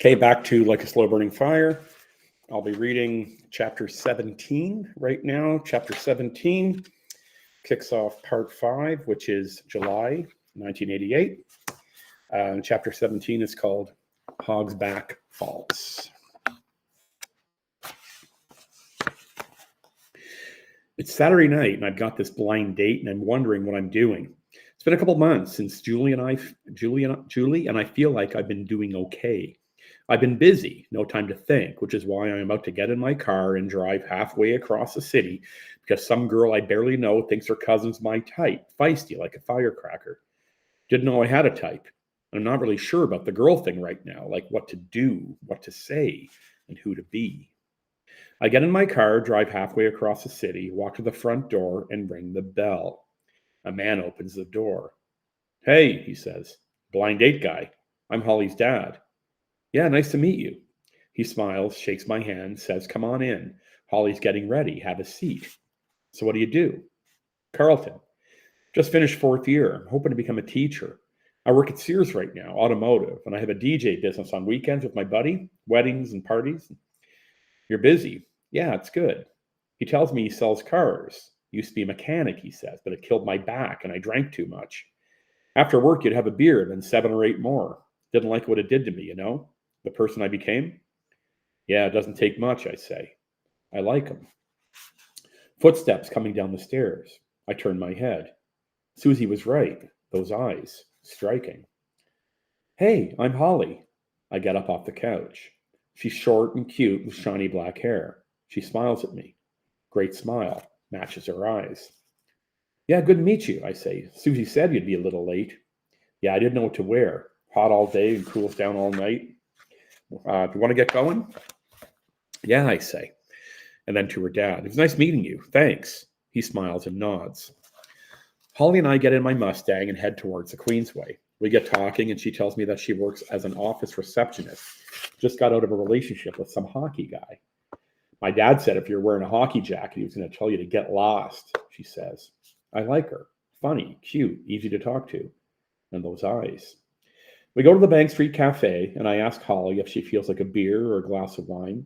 Okay, back to Like a Slow Burning Fire. I'll be reading chapter 17 right now. Chapter 17 kicks off part 5, which is July 1988. Chapter 17 is called Hogsback Falls. It's Saturday night, and I've got this blind date, and I'm wondering what I'm doing. It's been a couple months since Julie and I feel like I've been doing okay. I've been busy, no time to think, which is why I'm about to get in my car and drive halfway across the city because some girl I barely know thinks her cousin's my type, feisty like a firecracker. Didn't know I had a type. I'm not really sure about the girl thing right now, like what to do, what to say, and who to be. I get in my car, drive halfway across the city, walk to the front door, and ring the bell. A man opens the door. Hey, he says, blind date guy. I'm Holly's dad. Yeah, nice to meet you. He smiles, shakes my hand, says, come on in. Holly's getting ready. Have a seat. So what do you do? Carlton. Just finished 4th year. I'm hoping to become a teacher. I work at Sears right now, automotive, and I have a DJ business on weekends with my buddy, weddings and parties. You're busy. Yeah, it's good. He tells me he sells cars. Used to be a mechanic, he says, but it killed my back and I drank too much. After work, you'd have a beer, then 7 or 8 more. Didn't like what it did to me, the person I became. Yeah, it doesn't take much, I say. I like him. Footsteps coming down the stairs. I turn my head. Susie was right. Those eyes, striking. Hey, I'm Holly. I get up off the couch. She's short and cute with shiny black hair. She smiles at me. Great smile. Matches her eyes. Yeah, good to meet you, I say. Susie said you'd be a little late. Yeah, I didn't know what to wear. Hot all day and cools down all night. Do you want to get going? Yeah, I say. And then to her dad, it was nice meeting you. Thanks. He smiles and nods. Holly and I get in my Mustang and head towards the Queensway. We get talking and she tells me that she works as an office receptionist. Just got out of a relationship with some hockey guy. My dad said if you're wearing a hockey jacket, he was going to tell you to get lost, she says. I like her. Funny, cute, easy to talk to. And those eyes. We go to the Bank Street Cafe, and I ask Holly if she feels like a beer or a glass of wine.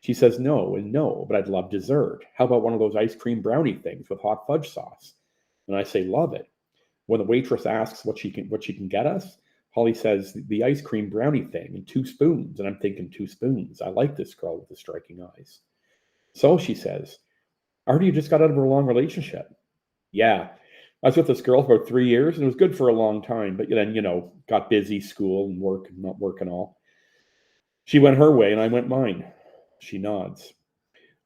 She says no and no, but I'd love dessert. How about one of those ice cream brownie things with hot fudge sauce? And I say, love it. When the waitress asks what she can get us, Holly says the ice cream brownie thing and 2 spoons. And I'm thinking 2 spoons. I like this girl with the striking eyes. So she says, I heard you just got out of a long relationship. Yeah. I was with this girl for about 3 years, and it was good for a long time. But then, got busy, school and work, and not work and all. She went her way, and I went mine. She nods.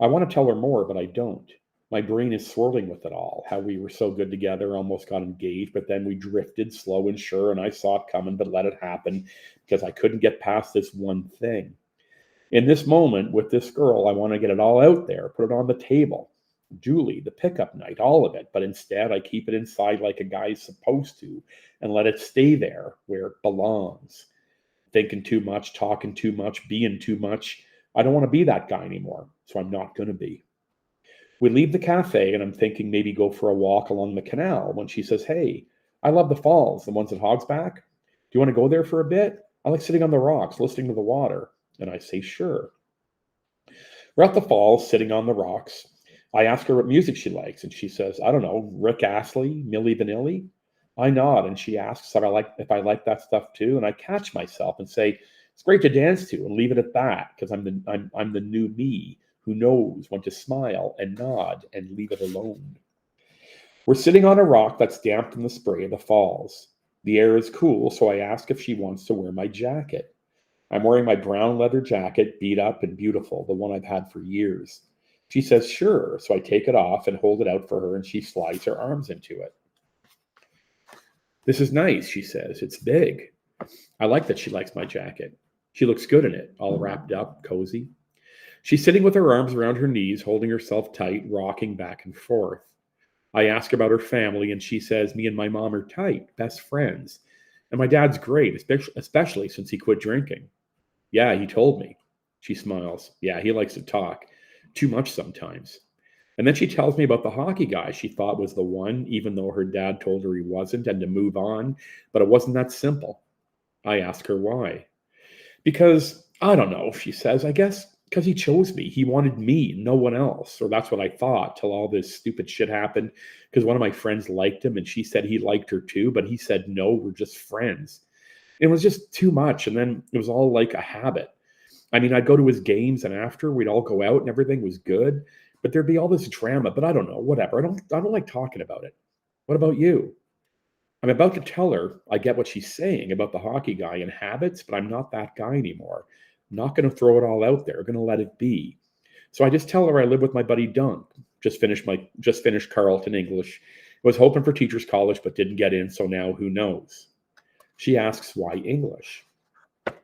I want to tell her more, but I don't. My brain is swirling with it all, how we were so good together, almost got engaged, but then we drifted slow and sure, and I saw it coming, but let it happen because I couldn't get past this one thing. In this moment with this girl, I want to get it all out there, put it on the table. Julie, the pickup night, all of it. But instead, I keep it inside like a guy's supposed to and let it stay there where it belongs. Thinking too much, talking too much, being too much. I don't want to be that guy anymore, so I'm not going to be. We leave the cafe, and I'm thinking maybe go for a walk along the canal when she says, hey, I love the falls, the ones at Hogsback. Do you want to go there for a bit? I like sitting on the rocks, listening to the water. And I say, sure. We're at the falls, sitting on the rocks. I ask her what music she likes, and she says, I don't know, Rick Astley, Milli Vanilli. I nod, and she asks if I like that stuff too, and I catch myself and say, it's great to dance to, and leave it at that, because I'm the new me who knows when to smile and nod and leave it alone. We're sitting on a rock that's damp from the spray of the falls. The air is cool, so I ask if she wants to wear my jacket. I'm wearing my brown leather jacket, beat up and beautiful, the one I've had for years. She says, sure, so I take it off and hold it out for her, and she slides her arms into it. This is nice, she says. It's big. I like that she likes my jacket. She looks good in it, all wrapped up, cozy. She's sitting with her arms around her knees, holding herself tight, rocking back and forth. I ask about her family, and she says, me and my mom are tight, best friends. And my dad's great, especially since he quit drinking. Yeah, he told me. She smiles. Yeah, he likes to talk. Too much sometimes. And then she tells me about the hockey guy she thought was the one, even though her dad told her he wasn't, and to move on. But it wasn't that simple. I ask her why. Because, I don't know, she says, I guess because he chose me. He wanted me, no one else. Or that's what I thought till all this stupid shit happened. Because one of my friends liked him and she said he liked her too, but he said, no, we're just friends. It was just too much. And then it was all like a habit. I mean, I'd go to his games and after we'd all go out and everything was good, but there'd be all this drama. But I don't know, whatever. I don't like talking about it. What about you? I'm about to tell her I get what she's saying about the hockey guy and habits, but I'm not that guy anymore. I'm not going to throw it all out there. I'm going to let it be. So I just tell her I live with my buddy Dunk. Just finished Carleton English. Was hoping for teachers college, but didn't get in. So now who knows? She asks why English.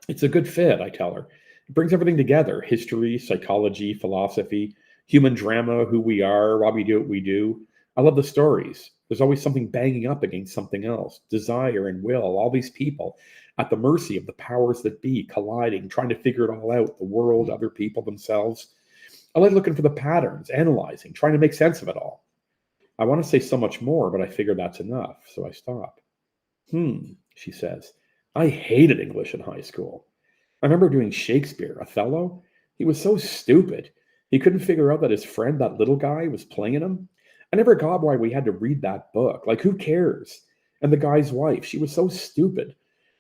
It's a good fit, I tell her. It brings everything together: history, psychology, philosophy, human drama, who we are, why we do what we do. I love the stories. There's always something banging up against something else: desire and will, all these people at the mercy of the powers that be, colliding, trying to figure it all out: the world, other people, themselves. I like looking for the patterns, analyzing, trying to make sense of it all. I want to say so much more, but I figure that's enough, so I stop. She says. I hated English in high school. I remember doing Shakespeare, Othello. He was so stupid. He couldn't figure out that his friend, that little guy, was playing him. I never got why we had to read that book. Like, who cares? And the guy's wife, she was so stupid.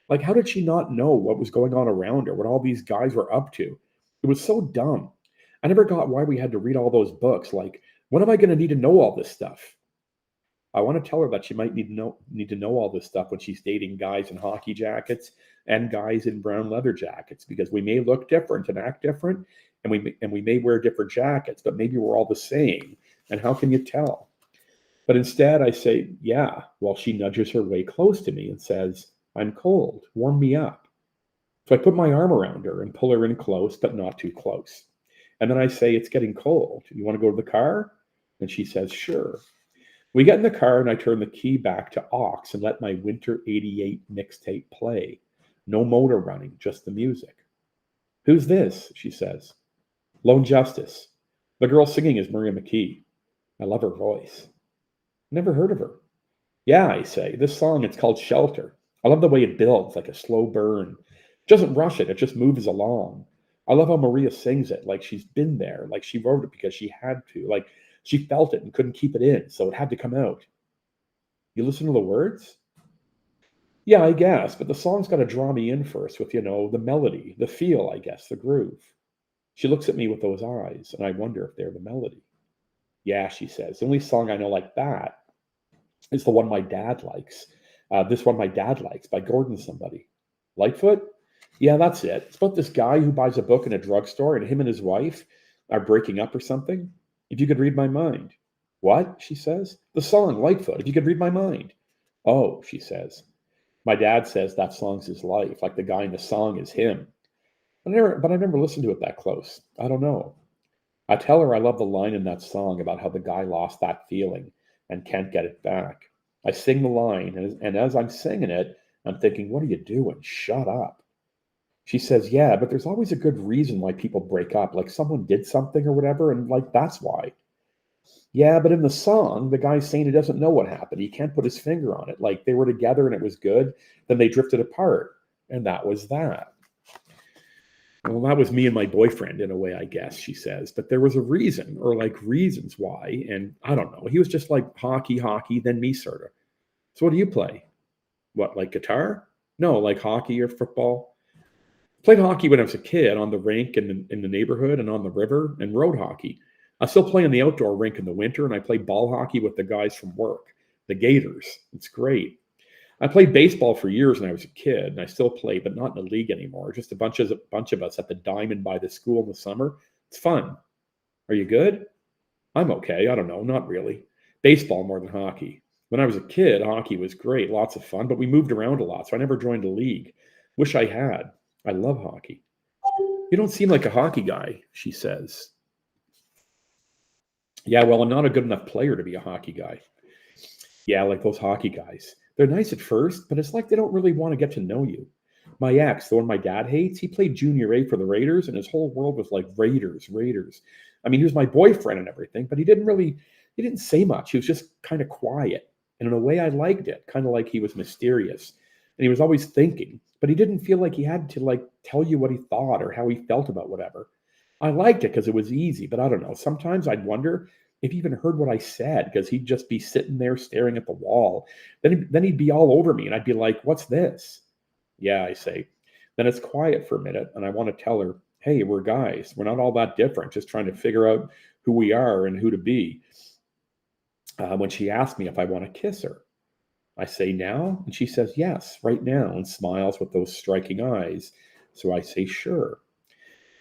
Like, how did she not know what was going on around her, what all these guys were up to? It was so dumb. I never got why we had to read all those books. Like, when am I going to need to know all this stuff? I want to tell her that she might need to know all this stuff when she's dating guys in hockey jackets and guys in brown leather jackets, because we may look different and act different, and we may wear different jackets, but maybe we're all the same. And how can you tell? But instead, I say, yeah, while she nudges her way close to me and says, I'm cold, warm me up. So I put my arm around her and pull her in close, but not too close. And then I say, it's getting cold. You want to go to the car? And she says, sure. We get in the car and I turn the key back to aux and let my Winter 88 mixtape play. No motor running, just the music. Who's this? She says. Lone Justice. The girl singing is Maria McKee. I love her voice. Never heard of her. Yeah, I say. This song, it's called Shelter. I love the way it builds, like a slow burn. It doesn't rush it, it just moves along. I love how Maria sings it, like she's been there, like she wrote it because she had to, like she felt it and couldn't keep it in, so it had to come out. You listen to the words? Yeah, I guess, but the song's got to draw me in first with, the melody, the feel, I guess, the groove. She looks at me with those eyes, and I wonder if they're the melody. Yeah, she says. The only song I know like that is the one my dad likes. This one my dad likes by Gordon somebody. Lightfoot? Yeah, that's it. It's about this guy who buys a book in a drugstore and him and his wife are breaking up or something. If you could read my mind. What? She says. The song, Lightfoot. If you could read my mind. Oh, she says. My dad says that song's his life, like the guy in the song is him. But I never listened to it that close. I don't know. I tell her I love the line in that song about how the guy lost that feeling and can't get it back. I sing the line, and as I'm singing it, I'm thinking, what are you doing? Shut up. She says, yeah, but there's always a good reason why people break up, like someone did something or whatever, and like that's why. Yeah, but in the song, the guy's saying he doesn't know what happened. He can't put his finger on it. Like they were together and it was good, then they drifted apart, and that was that. Well, that was me and my boyfriend in a way, I guess, she says. But there was a reason, or like reasons why. And I don't know. He was just like hockey, then me, sort of. So what do you play? What, like guitar? No, like hockey or football. Played hockey when I was a kid on the rink in the neighborhood and on the river, and road hockey. I still play in the outdoor rink in the winter, and I play ball hockey with the guys from work, the Gators. It's great. I played baseball for years when I was a kid, and I still play, but not in the league anymore. Just a bunch of us at the diamond by the school in the summer. It's fun. Are you good? I'm okay. I don't know. Not really. Baseball more than hockey. When I was a kid, hockey was great, lots of fun, but we moved around a lot, so I never joined a league. Wish I had. I love hockey. You don't seem like a hockey guy, she says. Yeah, well, I'm not a good enough player to be a hockey guy. Yeah, like those hockey guys. They're nice at first, but it's like they don't really want to get to know you. My ex, the one my dad hates, he played junior A for the Raiders, and his whole world was like Raiders, Raiders. I mean, he was my boyfriend and everything, but he didn't say much. He was just kind of quiet. And in a way, I liked it, kind of like he was mysterious. And he was always thinking, but he didn't feel like he had to like tell you what he thought or how he felt about whatever. I liked it because it was easy, but I don't know. Sometimes I'd wonder if he even heard what I said because he'd just be sitting there staring at the wall. Then he'd be all over me and I'd be like, "What's this?" "Yeah," I say. Then it's quiet for a minute and I want to tell her, "Hey, we're guys. We're not all that different, just trying to figure out who we are and who to be." When she asks me if I want to kiss her, I say, "Now?" And she says, "Yes, right now," and smiles with those striking eyes. So I say, "Sure."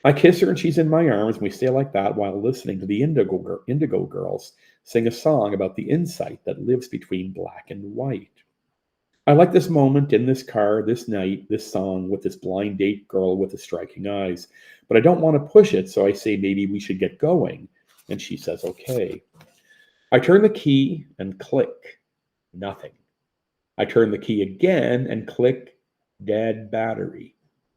I kiss her and she's in my arms, and we stay like that while listening to the Indigo Girls sing a song about the insight that lives between black and white. I like this moment in this car, this night, this song with this blind date girl with the striking eyes, but I don't want to push it, so I say maybe we should get going. And she says, okay. I turn the key and click, nothing. I turn the key again and click, dead battery.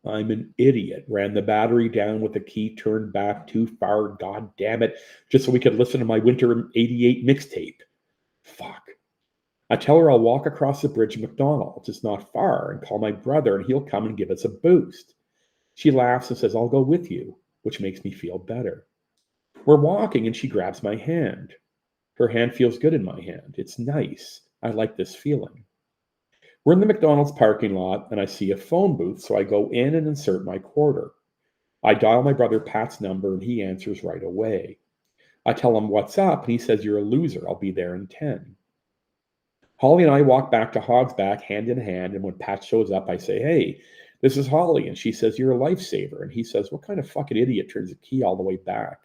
I'm an idiot. Ran the battery down with the key turned back too far, god damn it, just so we could listen to my Winter 88 mixtape. Fuck. I tell her I'll walk across the bridge to McDonald's. It's not far, and call my brother, and he'll come and give us a boost. She laughs and says, I'll go with you, which makes me feel better. We're walking, and she grabs my hand. Her hand feels good in my hand. It's nice. I like this feeling. We're in the McDonald's parking lot, and I see a phone booth, so I go in and insert my quarter. I dial my brother Pat's number, and he answers right away. I tell him what's up, and he says, you're a loser. I'll be there in 10. Holly and I walk back to Hogsback hand in hand, and when Pat shows up, I say, hey, this is Holly, and she says, you're a lifesaver. And he says, what kind of fucking idiot turns the key all the way back?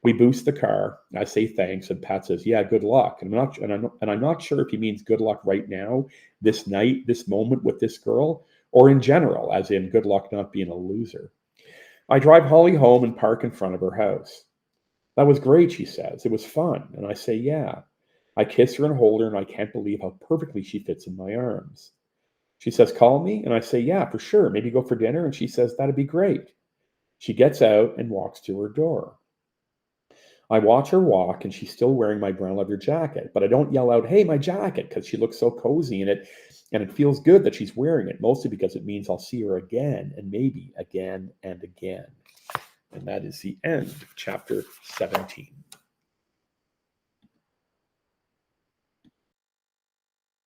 We boost the car. I say thanks, and Pat says, yeah, good luck. And I'm not sure if he means good luck right now, this night, this moment with this girl, or in general, as in good luck not being a loser. I drive Holly home and park in front of her house. That was great, she says. It was fun. And I say, yeah. I kiss her and hold her, and I can't believe how perfectly she fits in my arms. She says, call me. And I say, yeah, for sure. Maybe go for dinner. And she says, that'd be great. She gets out and walks to her door. I watch her walk, and she's still wearing my brown leather jacket, but I don't yell out, hey, my jacket, because she looks so cozy in it, and it feels good that she's wearing it, mostly because it means I'll see her again, and maybe again and again. And that is the end of chapter 17.